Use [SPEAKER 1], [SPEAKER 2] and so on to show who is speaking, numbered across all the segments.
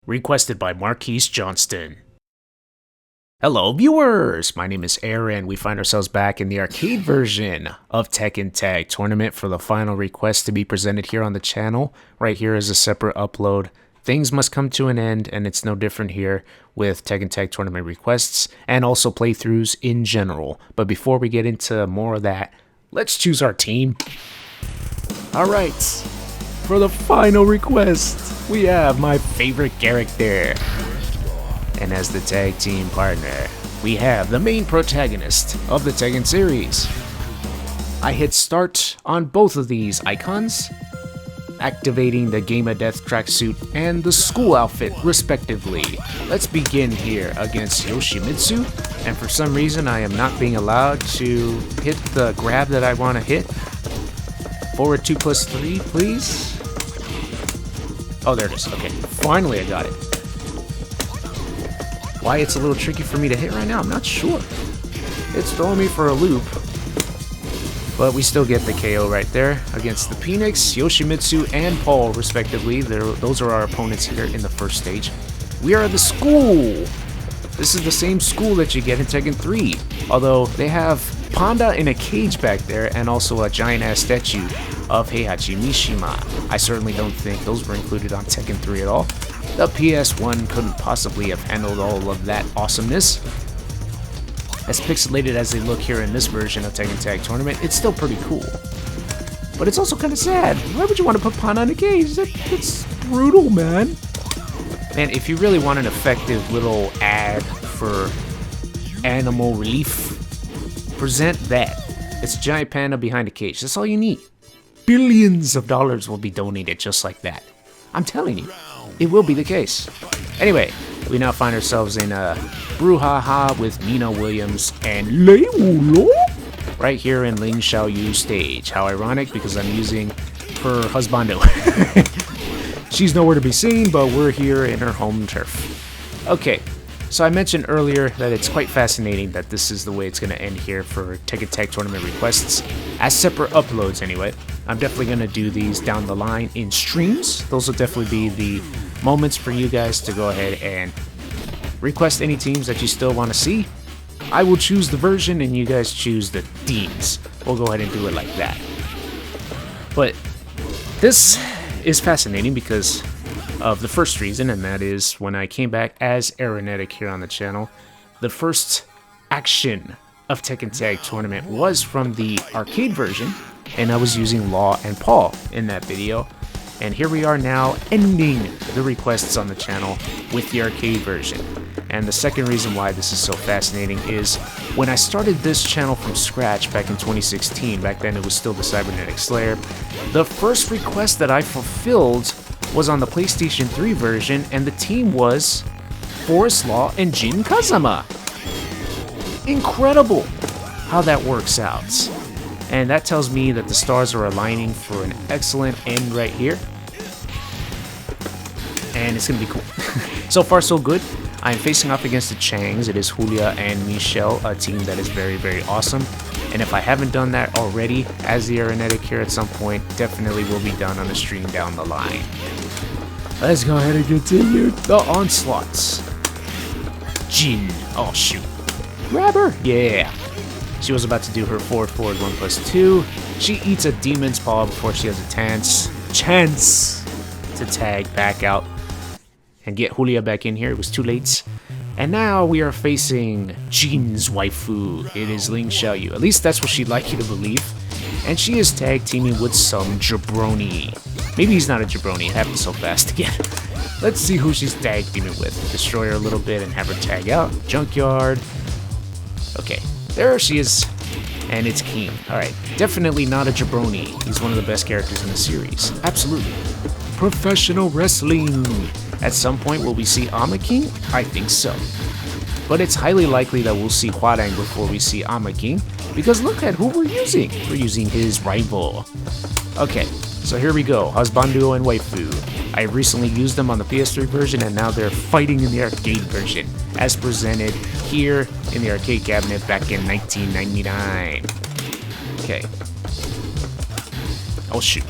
[SPEAKER 1] Requested by Marquis Johnston. Hello viewers, my name is Aaron. We find ourselves back in the arcade version of Tekken Tag Tournament for the final request to be presented here on the channel. Right here is a separate upload. Things must come to an end, and it's no different here with Tekken Tag Tournament requests and also playthroughs in general. But before we get into more of that, let's choose our team. Alright, for the final request, we have my favorite character. And as the tag team partner, we have the main protagonist of the Tekken series. I hit start on both of these icons, activating the Game of Death tracksuit and the school outfit respectively. Let's begin here against Yoshimitsu, and for some reason I am not being allowed to hit the grab that I want to hit. Forward 2+3, please. Oh, there it is. Okay, finally I got it. Why it's a little tricky for me to hit right now, I'm not sure. It's throwing me for a loop. But we still get the KO right there against the Phoenix, Yoshimitsu, and Paul, respectively. Those are our opponents here in the first stage. We are the school! This is the same school that you get in Tekken 3. Although they have Panda in a cage back there and also a giant-ass statue of Heihachi Mishima. I certainly don't think those were included on Tekken 3 at all. The PS1 couldn't possibly have handled all of that awesomeness. As pixelated as they look here in this version of Tekken Tag Tournament, it's still pretty cool. But it's also kind of sad. Why would you want to put Panda in a cage? That's brutal, man. Man, if you really want an effective little ad for animal relief, present that. It's a giant panda behind a cage. That's all you need. Billions of dollars will be donated just like that. I'm telling you. It will be the case. Anyway, we now find ourselves in a brouhaha with Nina Williams and Lei Wulo right here in Ling Xiaoyu stage. How ironic, because I'm using her husbando. She's nowhere to be seen, but we're here in her home turf. Okay, so I mentioned earlier that it's quite fascinating that this is the way it's going to end here for Tekken Tag Tournament requests, as separate uploads anyway. I'm definitely going to do these down the line in streams. Those will definitely be the moments for you guys to go ahead and request any teams that you still want to see. I will choose the version and you guys choose the themes. We'll go ahead and do it like that. But this is fascinating because of the first reason, and that is when I came back as Aaronetic here on the channel, the first action of Tekken Tag Tournament was from the arcade version, and I was using Law and Paul in that video. And here we are now ending the requests on the channel with the arcade version. And the second reason why this is so fascinating is when I started this channel from scratch back in 2016, back then it was still the Cybernetic Slayer, the first request that I fulfilled was on the PlayStation 3 version, and the team was Forest Law and Jin Kazama. Incredible how that works out. And that tells me that the stars are aligning for an excellent end right here. And it's going to be cool. So far, so good. I'm facing off against the Changs. It is Julia and Michelle, a team that is very, very awesome. And if I haven't done that already, as the Aaronetic here at some point, definitely will be done on a stream down the line. Let's go ahead and continue the onslaughts. Jin. Oh, shoot. Grab her. Yeah. She was about to do her forward 1+2. She eats a demon's paw before she has a chance to tag back out and get Julia back in here. It was too late. And now we are facing Jin's waifu. It is Ling Xiaoyu. At least that's what she'd like you to believe. And she is tag teaming with some jabroni. Maybe he's not a jabroni. It happened so fast again. Let's see who she's tag teaming with. Destroy her a little bit and have her tag out. Junkyard. Okay. There she is, and it's King. Alright, definitely not a jabroni. He's one of the best characters in the series. Absolutely. Professional wrestling. At some point, will we see Ama King? I think so. But it's highly likely that we'll see Huarang before we see Ama King, because look at who we're using. We're using his rival. Okay, so here we go. Husbando and waifu. I recently used them on the PS3 version, and now they're fighting in the arcade version, as presented here in the arcade cabinet back in 1999. Okay. Oh, shoot.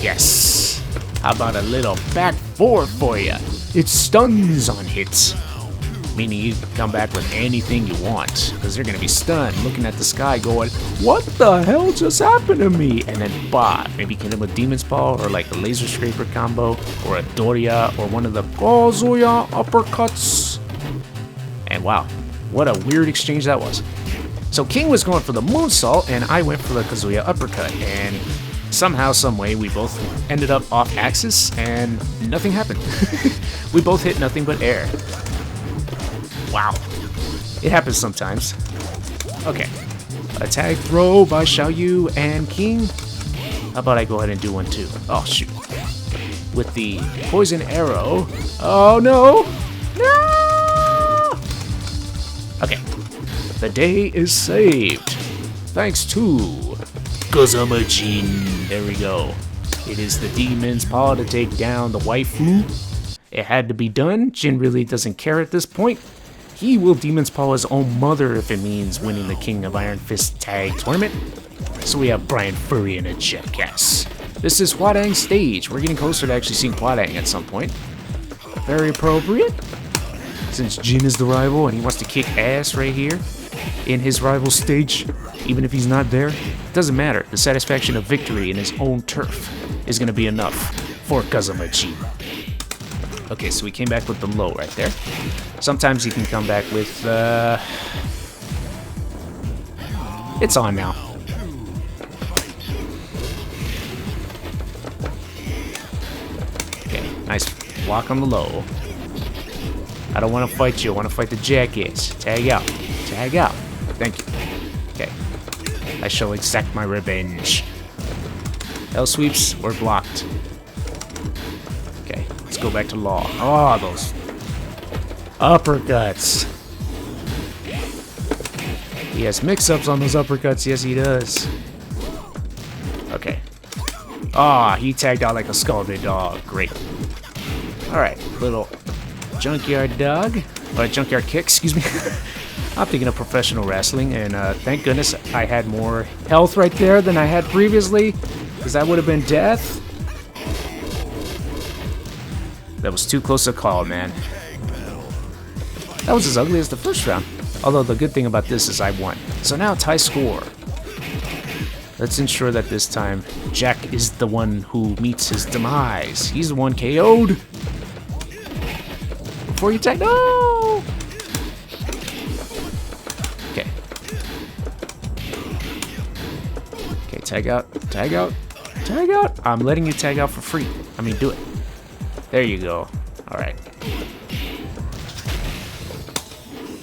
[SPEAKER 1] Yes. How about a little back four for you? It stuns on hits. Meaning you can come back with anything you want, because they're gonna be stunned, looking at the sky going, what the hell just happened to me? And then bah, maybe kill him with Demon's Paw, or like a Laser Scraper combo, or a Doria, or one of the Kazuya uppercuts. And wow, what a weird exchange that was. So King was going for the moonsault, and I went for the Kazuya uppercut, and somehow, someway, we both ended up off axis, and nothing happened. We both hit nothing but air. Wow. It happens sometimes. Okay. A tag throw by Xiaoyu and King. How about I go ahead and do one too? Oh, shoot. With the poison arrow. Oh, no. No! Okay. The day is saved. Thanks to Kazama Jin. There we go. It is the Demon's Paw to take down the waifu. It had to be done. Jin really doesn't care at this point. He will Demon's Paw his own mother if it means winning the King of Iron Fist Tag Tournament. So we have Brian Furry and a jackass. This is Hwadang's stage. We're getting closer to actually seeing Hwadang at some point. Very appropriate. Since Jin is the rival and he wants to kick ass right here in his rival stage, even if he's not there, it doesn't matter. The satisfaction of victory in his own turf is going to be enough for Kazama Jin. Okay, so we came back with the low right there. Sometimes you can come back with, it's on now. Okay, nice block on the low. I don't want to fight you, I want to fight the jackass. Tag out. Tag out. Thank you. Okay. I shall exact my revenge. Hell sweeps were blocked. Okay, let's go back to law. Oh, those uppercuts. He has mix-ups on those uppercuts. Yes, he does. Okay. Ah, he tagged out like a scalded dog. Great. Alright, little junkyard dog. Or junkyard kick, excuse me. I'm thinking of professional wrestling, and thank goodness I had more health right there than I had previously, because that would have been death. That was too close a call, man. That was as ugly as the first round. Although the good thing about this is I won. So now tie score. Let's ensure that this time Jack is the one who meets his demise. He's the one KO'd. Before you tag, no! Okay. Okay, tag out, tag out, tag out. I'm letting you tag out for free. I mean, do it. There you go. All right.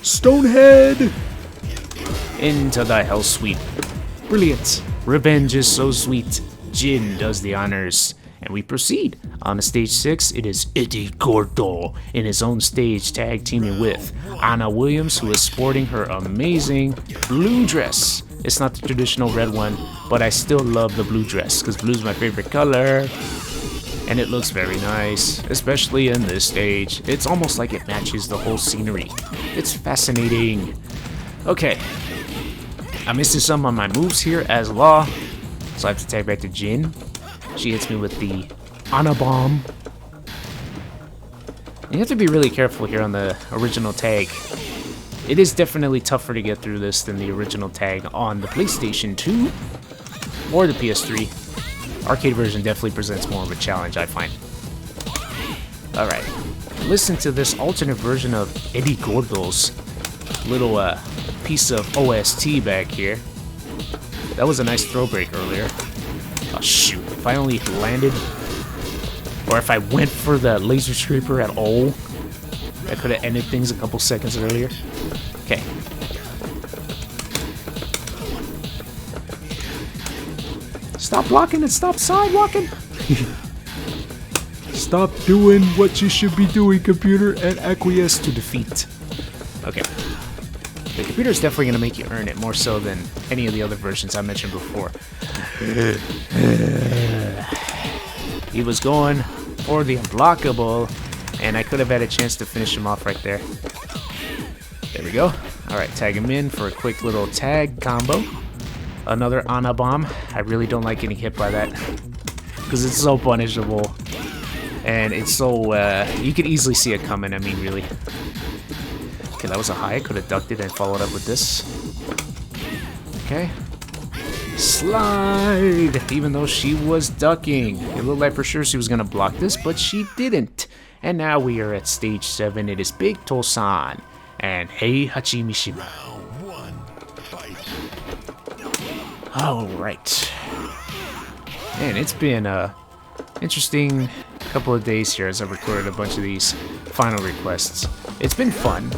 [SPEAKER 1] Stonehead! Into the hell sweep. Brilliant. Revenge is so sweet. Jin does the honors. And we proceed. On to stage 6, it is Eddie Gordo in his own stage, tag teaming with Anna Williams, who is sporting her amazing blue dress. It's not the traditional red one, but I still love the blue dress, because blue is my favorite color. And it looks very nice, especially in this stage. It's almost like it matches the whole scenery. It's fascinating. Okay. I'm missing some on my moves here as Law, so I have to tag back to Jin. She hits me with the Ana Bomb. You have to be really careful here on the original tag. It is definitely tougher to get through this than the original tag on the PlayStation 2 or the PS3. Arcade version definitely presents more of a challenge, I find. Alright, listen to this alternate version of Eddie Gordo's little piece of OST back here. That was a nice throw break earlier. Oh shoot, if I only landed, or if I went for the laser scraper at all, I could have ended things a couple seconds earlier. Okay. Stop blocking and stop sidewalking! Stop doing what you should be doing, computer, and acquiesce to defeat. Okay. The computer is definitely going to make you earn it, more so than any of the other versions I mentioned before. He was going for the unblockable, and I could have had a chance to finish him off right there. There we go. Alright, tag him in for a quick little tag combo. Another Ana Bomb. I really don't like getting hit by that, because it's so punishable. And it's so, you could easily see it coming, I mean, really. Okay, that was a high. I could have ducked it and followed up with this. Okay. Slide! Even though she was ducking. It looked like for sure she was going to block this, but she didn't. And now we are at stage 7. It is Big Tosan and Hei Hachimishima. Alright. Man, it's been a interesting couple of days here as I've recorded a bunch of these final requests. It's been fun,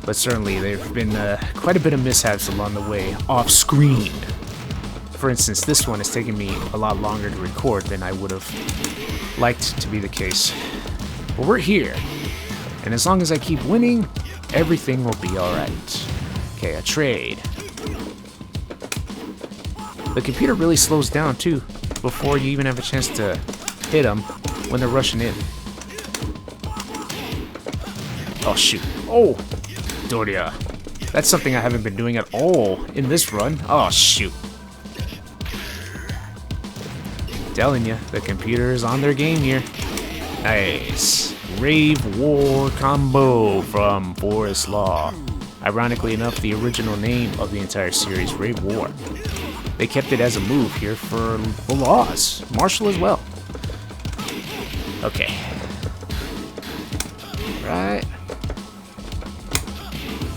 [SPEAKER 1] but certainly there have been quite a bit of mishaps along the way off screen. For instance, this one has taken me a lot longer to record than I would have liked to be the case. But we're here, and as long as I keep winning, everything will be alright. Okay, a trade. The computer really slows down too before you even have a chance to hit them when they're rushing in. Oh shoot. Oh! Doria. That's something I haven't been doing at all in this run. Oh shoot. Telling you, the computer is on their game here. Nice. Rave War combo from Forest Law. Ironically enough, the original name of the entire series, Rave War. They kept it as a move here for the laws. Martial as well. Okay. Right.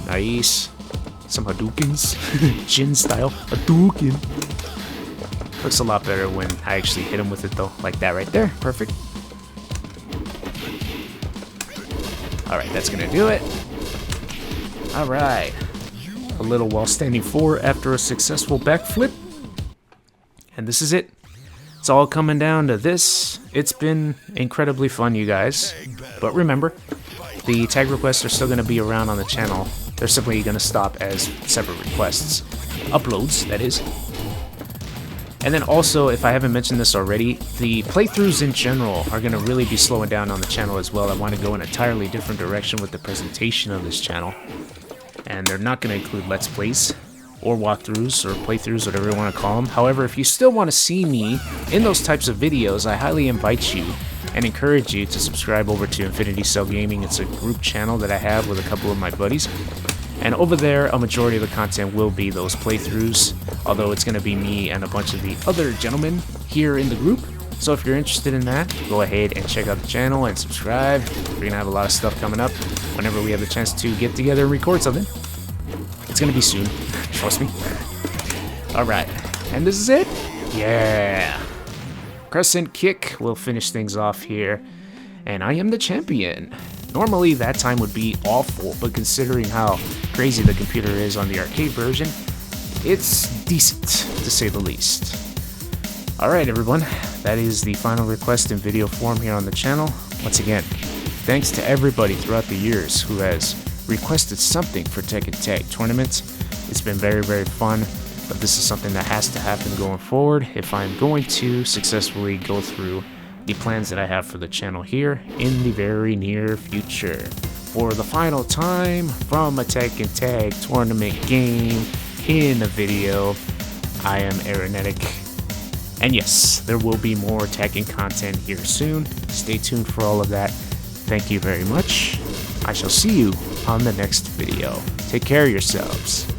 [SPEAKER 1] Nice. Some Hadoukens. Jin style. Hadouken. Looks a lot better when I actually hit him with it though. Like that right there. Perfect. Alright, that's gonna do it. Alright. A little while standing 4 after a successful backflip. And this is it. It's all coming down to this. It's been incredibly fun, you guys. But remember, the tag requests are still going to be around on the channel. They're simply going to stop as separate requests. Uploads, that is. And then also, if I haven't mentioned this already, the playthroughs in general are going to really be slowing down on the channel as well. I want to go in an entirely different direction with the presentation of this channel. And they're not going to include Let's Plays, or walkthroughs, or playthroughs, whatever you want to call them. However, if you still want to see me in those types of videos, I highly invite you and encourage you to subscribe over to Infinity Cell Gaming. It's a group channel that I have with a couple of my buddies. And over there, a majority of the content will be those playthroughs, although it's going to be me and a bunch of the other gentlemen here in the group. So if you're interested in that, go ahead and check out the channel and subscribe. We're going to have a lot of stuff coming up whenever we have the chance to get together and record something. It's going to be soon. Trust me. Alright, and this is it? Yeah. Crescent kick will finish things off here. And I am the champion. Normally that time would be awful, but considering how crazy the computer is on the arcade version, it's decent, to say the least. Alright everyone, that is the final request in video form here on the channel. Once again, thanks to everybody throughout the years who has requested something for Tekken Tag Tournament. It's been very, very fun, but this is something that has to happen going forward if I'm going to successfully go through the plans that I have for the channel here in the very near future. For the final time from a Tekken Tag Tournament game in a video, I am Aaronetic. And yes, there will be more Tekken content here soon. Stay tuned for all of that. Thank you very much. I shall see you on the next video. Take care of yourselves.